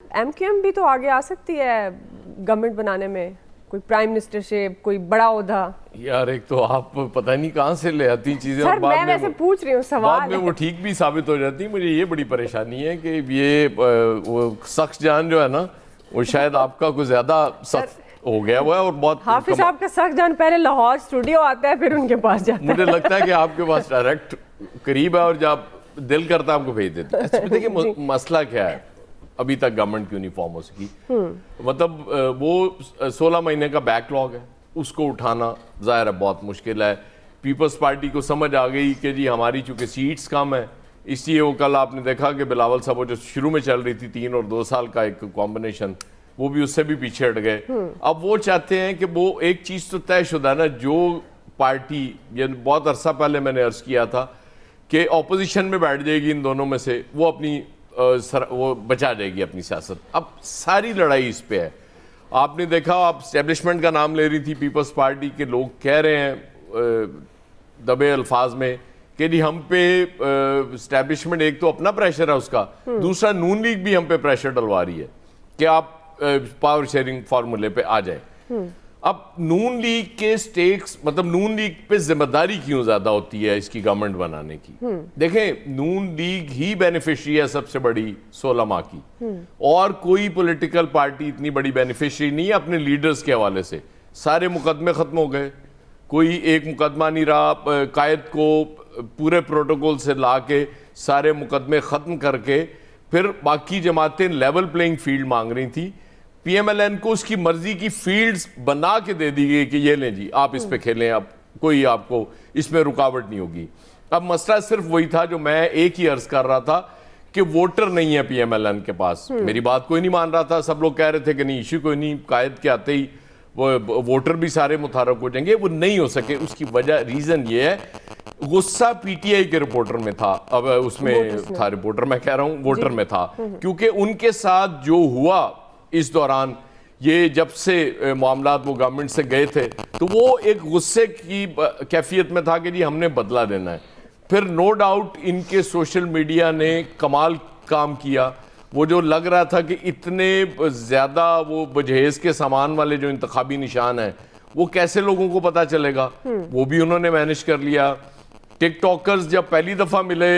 MQM भी तो आगे आ सकती है गवर्नमेंट बनाने में, कोई प्राइम मिनिस्टरशिप, कोई बड़ा ओहदा। यार एक तो आप पता नहीं कहाँ से ले आती चीजें, सर और बाद मैं में वैसे पूछ रही हूँ, सवाल बाद में है। वो ठीक भी साबित हो जाती है। मुझे ये बड़ी परेशानी है कि ये वो शख्स जान जो है ना, वो शायद आपका कुछ ज्यादा सख्त हो गया हुआ है और बहुत हाफिज साहब का सख्त जान पहले लाहौर स्टूडियो आता है, फिर उनके पास जाता है। मुझे लगता है कि आपके पास डायरेक्ट करीब है और जब दिल करता है आपको भेज देते हैं। अच्छा, देखिए मसला क्या है, अभी तक गवर्नमेंट क्यों नहीं फॉर्म हो सकी? मतलब वो 16 महीने का बैकलॉग है, उसको उठाना जाहिर है बहुत मुश्किल है। पीपल्स पार्टी को समझ आ गई कि जी हमारी चूंकि सीट्स कम है, इसलिए वो कल आपने देखा कि बिलावल साहब जो शुरू में चल रही थी 3 और 2 साल का एक कॉम्बिनेशन, वो भी उससे भी पीछे हट गए। अब वो चाहते हैं कि वो एक चीज तो तयशुदा ना, जो पार्टी ये बहुत अरसा पहले मैंने अर्ज किया था कि ऑपोजिशन में बैठ जाएगी इन दोनों में से, वो अपनी वो बचा जाएगी अपनी सियासत। अब सारी लड़ाई इस पे है। आपने देखा, आप स्टैब्लिशमेंट का नाम ले रही थी पीपल्स पार्टी के लोग, कह रहे हैं दबे अल्फाज में कि जी हम पे स्टैब्लिशमेंट एक तो अपना प्रेशर है उसका, दूसरा नून लीग भी हम पे प्रेशर डलवा रही है कि आप पावर शेयरिंग फार्मूले पे आ जाए। अब नून लीग के स्टेक्स, मतलब नून लीग पे जिम्मेदारी क्यों ज्यादा होती है इसकी गवर्नमेंट बनाने की? देखें, नून लीग ही बेनिफिशियरी है सबसे बड़ी 16 माह की, और कोई पॉलिटिकल पार्टी इतनी बड़ी बेनिफिशियरी नहीं है अपने लीडर्स के हवाले से। सारे मुकदमे खत्म हो गए, कोई एक मुकदमा नहीं रहा। कायद को पूरे प्रोटोकॉल से ला के सारे मुकदमे खत्म करके फिर बाकी जमातें लेवल प्लेइंग फील्ड मांग रही थी। पीएमएलएन को उसकी मर्जी की फील्ड्स बना के दे दी गई कि ये लें जी आप इस पे खेलें, अब कोई आपको इसमें रुकावट नहीं होगी। अब मसला सिर्फ वही था जो मैं एक ही अर्ज कर रहा था कि वोटर नहीं है पीएमएलएन के पास। मेरी बात कोई नहीं मान रहा था, सब लोग कह रहे थे कि नहीं इश्यू कोई नहीं, कायद के आते ही वो वोटर भी सारे मुतारक हो जाएंगे। वो नहीं हो सके, उसकी वजह रीजन ये है, गुस्सा पीटीआई के रिपोर्टर में था, अब उसमें था रिपोर्टर, मैं कह रहा हूं वोटर में था, क्योंकि उनके साथ जो हुआ इस दौरान, ये जब से मामलात वो गवर्नमेंट से गए थे, तो वो एक गुस्से की कैफियत में था कि जी हमने बदला लेना है। फिर नो डाउट इनके सोशल मीडिया ने कमाल काम किया। वो जो लग रहा था कि इतने ज्यादा वो बजहेज के सामान वाले जो इंतखाबी निशान है, वो कैसे लोगों को पता चलेगा, वो भी उन्होंने मैनेज कर लिया। टिकटॉकर्स जब पहली दफा मिले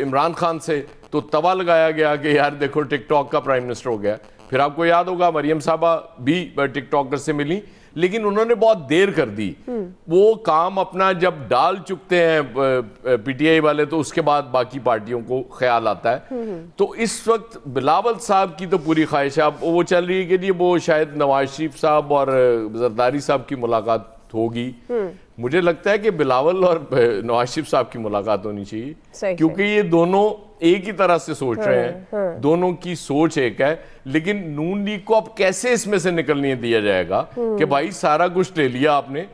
इमरान खान से, तो तवा लगाया गया कि यार देखो टिकटॉक का प्राइम मिनिस्टर हो गया। फिर आपको याद होगा मरियम साहबा भी टिकटॉकर से मिली, लेकिन उन्होंने बहुत देर कर दी। वो काम अपना जब डाल चुकते हैं पीटीआई वाले, तो उसके बाद बाकी पार्टियों को ख्याल आता है। तो इस वक्त बिलावल साहब की तो पूरी ख्वाहिश है, अब वो चल रही है कि जी वो शायद नवाज शरीफ साहब और जरदारी साहब की मुलाकात होगी। मुझे लगता है कि बिलावल और नवाज शरीफ साहब की मुलाकात होनी चाहिए, क्योंकि ये दोनों एक ही तरह से सोच रहे हैं, दोनों की सोच एक है। लेकिन नून लीग को अब कैसे इसमें से निकलने दिया जाएगा कि भाई सारा कुछ ले लिया आपने,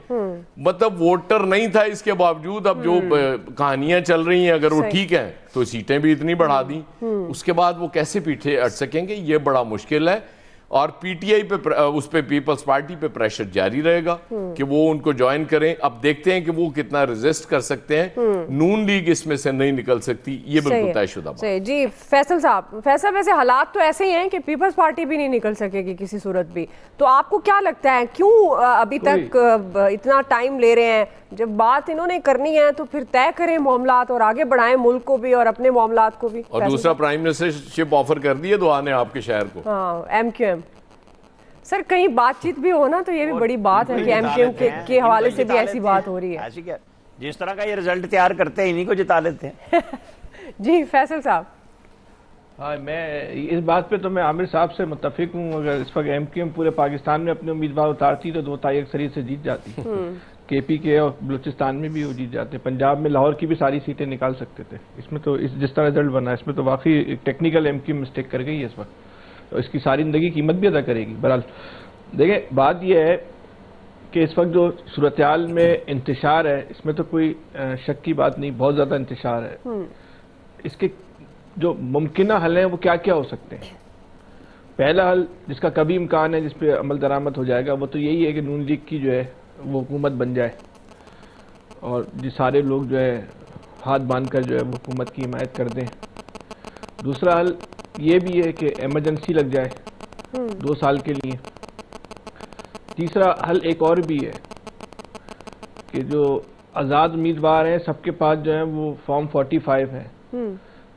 मतलब वोटर नहीं था इसके बावजूद अब जो कहानियां चल रही हैं, अगर वो ठीक है तो सीटें भी इतनी बढ़ा दी, उसके बाद वो कैसे पीछे हट सकेंगे, ये बड़ा मुश्किल है। और पीटीआई पे उस पे पीपल्स पार्टी पे प्रेशर जारी रहेगा कि वो उनको ज्वाइन करें। अब देखते हैं कि वो कितना रेजिस्ट कर सकते हैं। नून लीग इसमें से नहीं निकल सकती, ये बिल्कुल तयशुदा बात है। जी फैसल साहब, फैसल वैसे हालात तो ऐसे ही हैं कि पीपल्स पार्टी भी नहीं निकल सकेगी किसी सूरत भी, तो आपको क्या लगता है क्यों अभी तक इतना टाइम ले रहे हैं? जब बात इन्होंने करनी है तो फिर तय करें मामलात और आगे बढ़ाएं मुल्क को भी और अपने मामलात को भी। और दूसरा प्राइम मिनिस्टरशिप ऑफर कर दी है दुआ ने आपके शहर को। हाँ, एमक्यूएम सर कहीं बातचीत भी हो ना, तो ये भी बड़ी बात है कि एमक्यूएम के हवाले से भी ऐसी बात हो रही है। ऐसी क्या, जिस तरह का ये रिजल्ट तैयार करते हैं इन्हीं को जिता लेते हैं। जी फैसल साहब। हाँ, मैं इस बात पे तो मैं आमिर साहब से मुत्तफिक हूँ। अगर इस वक्त एमक्यूएम पूरे पाकिस्तान में अपने उम्मीदवार उतारती तो 2 ताई अक्सरियत से जीत जाती। केपी के और बलूचिस्तान में भी वो जीत जाते, पंजाब में लाहौर की भी सारी सीटें निकाल सकते थे। इसमें तो जिस तरह रिजल्ट बना, इसमें तो वाकई टेक्निकल एमक्यूएम मिस्टेक कर गई है इस वक्त, तो इसकी सारी जिंदगी कीमत भी अदा करेगी। बहरहाल देखिए, बात यह है कि इस वक्त जो सूरत-ए-हाल में इंतशार है, इसमें तो कोई शक की बात नहीं, बहुत ज़्यादा इंतशार है। इसके जो मुमकिन हल हैं वो क्या क्या हो सकते हैं? पहला हल जिसका कभी इम्कान है, जिस पे अमल दरामद हो जाएगा, वो तो यही है कि नून लीग की जो है वो हुकूमत बन जाए और जो सारे लोग जो है हाथ बांध कर जो है वो हुकूमत की हिमायत कर दें। दूसरा हल ये भी है कि इमरजेंसी लग जाए 2 साल के लिए। तीसरा हल एक और भी है कि जो आज़ाद उम्मीदवार हैं सबके पास जो है वो फॉर्म 45 है,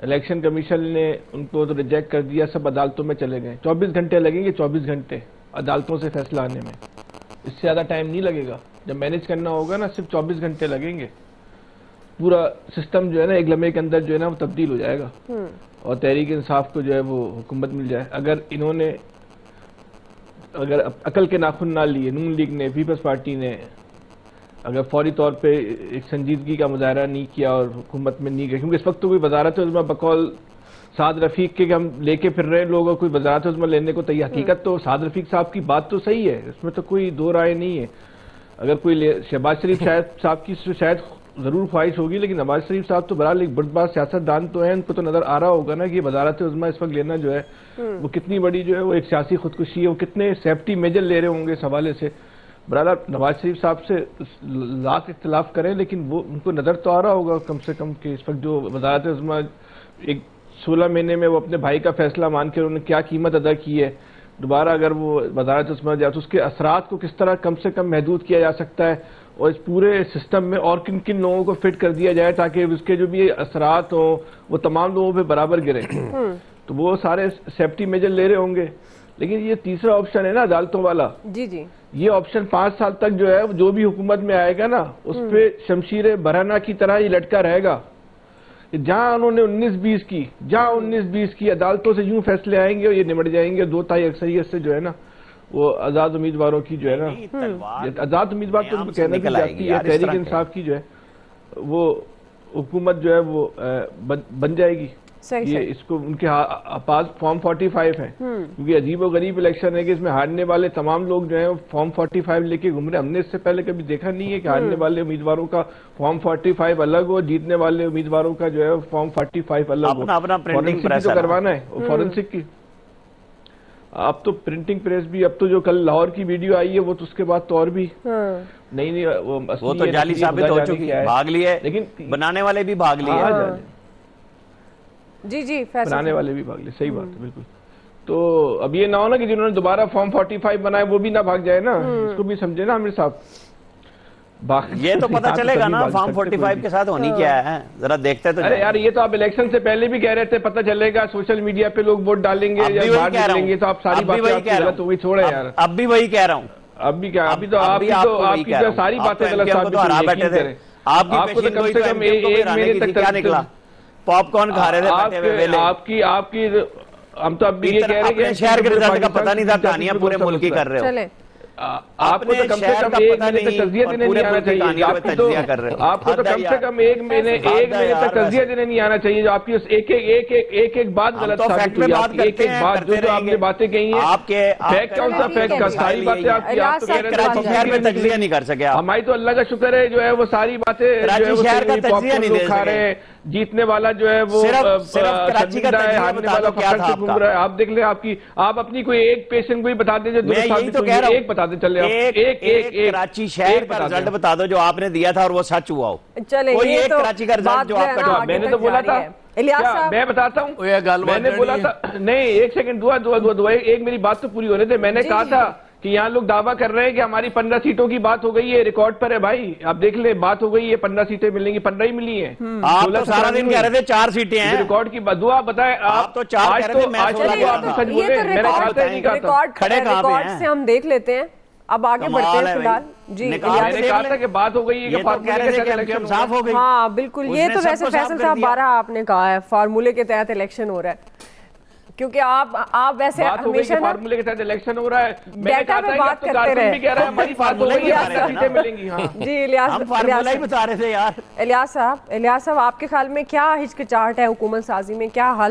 इलेक्शन कमीशन ने उनको तो रिजेक्ट कर दिया, सब अदालतों में चले गए। 24 घंटे लगेंगे, 24 घंटे अदालतों से फैसला आने में, इससे ज़्यादा टाइम नहीं लगेगा। जब मैनेज करना होगा ना सिर्फ 24 घंटे लगेंगे, पूरा सिस्टम जो है ना एक लम्हे के अंदर जो है ना वो तब्दील हो जाएगा और तहरीक इंसाफ को जो है वो हुकूमत मिल जाए। अगर इन्होंने अगर अकल के नाखून ना लिए, नून लीग ने, पीपल्स पार्टी ने अगर फौरी तौर पे एक संजीदगी का मुजाहरा नहीं किया और हुकूमत में नहीं गए, क्योंकि इस वक्त तो कोई वजारत उज़्मा बकौल साद रफीक के हम लेके फिर रहे लोग और कोई वजारत उज़्मा लेने को तैयार। हकीकत तो साद रफीक साहब की बात तो सही है, इसमें तो कोई दो राय नहीं है। अगर कोई शहबाज शरीफ साहब की शायद जरूर ख्वाहिश होगी, लेकिन नवाज शरीफ साहब तो बहरहाल एक बड़बाज सियासतदान तो है, उनको तो नजर आ रहा होगा ना कि वजारत उज़्मा इस वक्त लेना जो है वो कितनी बड़ी जो है वो एक सियासी खुदकुशी है, वो कितने सेफ्टी मेजर ले रहे होंगे इस हवाले से। बहरहाल नवाज शरीफ साहब से लाख इख्तलाफ करें, लेकिन वो उनको नजर तो आ रहा होगा कम से कम कि इस वक्त जो वजारत उज़्मा एक 16 महीने में वो अपने भाई का फैसला मान के उन्होंने क्या कीमत अदा की है, दोबारा अगर वो वजारत उज़्मा जाए तो उसके असरात को किस तरह कम से कम महदूद किया जा सकता है और इस पूरे सिस्टम में और किन किन लोगों को फिट कर दिया जाए ताकि उसके जो भी असरात हों वो तमाम लोगों पे बराबर गिरे। तो वो सारे सेफ्टी मेजर ले रहे होंगे। लेकिन ये तीसरा ऑप्शन है ना अदालतों वाला, जी जी, ये ऑप्शन 5 साल तक जो है जो भी हुकूमत में आएगा ना उस पे शमशीर बरहना की तरह ही लटका रहेगा। जहां उन्होंने 19-20 की, जहां 19-20 की अदालतों से यूं फैसले आएंगे और ये निमट जाएंगे 2 तिहाई अक्सरियत से जो है ना वो आजाद उम्मीदवारों की जो है ना, आजाद उम्मीदवार तो उनको कहने की जाती है, तहरीक इंसाफ की जो है वो हुकूमत जो है वो बन जाएगी। ये इसको उनके पास फॉर्म 45 है, क्योंकि अजीब और गरीब इलेक्शन है कि इसमें हारने वाले तमाम लोग जो हैं फॉर्म 45 लेके घूम रहे। हमने इससे पहले कभी देखा नहीं है कि हारने वाले उम्मीदवारों का फॉर्म 45 अलग हो, जीतने वाले उम्मीदवारों का जो है फॉर्म 45 अलग हो। फॉरेंसिक की तो करवाना है फॉरेंसिक की। अब तो प्रिंटिंग प्रेस भी, अब तो जो कल लाहौर की वीडियो आई है वो तो उसके बाद तो और भी नहीं वो तो जाली साबित हो चुकी है, भाग लिए, लेकिन बनाने वाले भी भाग लिए। जी जी, बनाने वाले भी भाग ले, सही बात है बिल्कुल। तो अब ये ना हो ना कि जिन्होंने दोबारा फॉर्म 45 बनाए वो भी ना भाग जाए ना, इसको भी समझे ना आमिर साहब। ये तो पता चलेगा ना फॉर्म 45 के साथ होनी क्या है, जरा देखते तो। अरे यार ये तो आप इलेक्शन से पहले भी कह रहे थे पता चलेगा, सोशल मीडिया पे लोग वोट डालेंगे या बाहर निकलेंगे, तो आप सारी बातें गलत हो गई। छोड़े यार, अब भी वही कह रहा हूँ। अब भी क्या, अभी तो आपकी जो सारी बातें गलत साबित हो रही। आपको तो कम से कम 1 महीने तक क्या निकला, पॉपकॉर्न खा रहे थे आपकी हम तो अब भी ये कह रहे हैं शहर के रिजल्ट का पता नहीं था, कहानियां पूरे मुल्क की कर रहे हो। आपको तो कम से कम 1 महीने तक तजिया देने नहीं आना चाहिए। आपको तो कम से कम 1 महीने तक तजिया देने नहीं आना चाहिए। जो आपकी एक बात गलत साबित हुई, एक बात जो आपने बातें कही है, आपके फैक्ट कौन सा फैक्ट का, सारी बातें आपकी आप तो कह रहे थे तजिया नहीं कर सके। हमारी तो अल्लाह का शुक्र है जो है वो सारी बातें खा रहे हैं, जीतने वाला जो है वो कराची का हारने वाला पकड़ के घूम रहा है। आप देख ले, आप अपनी कोई एक पेशेंट को ही बता दीजिए, एक बता दे, चले एक कराची शहर का रिजल्ट बता दो जो आपने दिया था और वो सच हुआ हो। चले कोई एक कराची का रिजल्ट जो आपका, मैंने तो बोला था, मैं बताता हूँ, मैंने बोला था, नहीं 1 सेकंड, दुआ एक मेरी बात तो पूरी होने दे। मैंने कहा था कि यहाँ लोग दावा कर रहे हैं कि हमारी 15 सीटों की बात हो गई है, रिकॉर्ड पर है भाई, आप देख ले, बात हो गई है, 15 सीटें मिलेंगी, 15 ही मिली हैं। आप तो सारा दिन कह रहे थे 4 सीटें हैं, रिकॉर्ड की दुआ बताए आप तो 4 कह रहे थे, मैं सच बोले, मैंने कहा था नहीं कहा था, खड़े रिकॉर्ड से हम देख लेते हैं। अब आगे बढ़ते हैं फिलहाल जी। मैंने कहा था कि बात हो गई है कि फार्मूले के तहत इलेक्शन साफ हो गई। हाँ बिल्कुल, ये तो वैसे फैसल साहब 12 आपने कहा है फार्मूले के तहत इलेक्शन हो रहा है, क्योंकि आप वैसे हमेशा फार्मूले के तहत इलेक्शन हो रहा है। डाटा पे बात करते रहे, हमारी फार्मूला सीटें मिलेंगी। जी इलियास बता रहे थे यार। इलियास साहब आपके ख्याल में क्या हिचकिचाहट है हुकूमत साजी में, क्या हल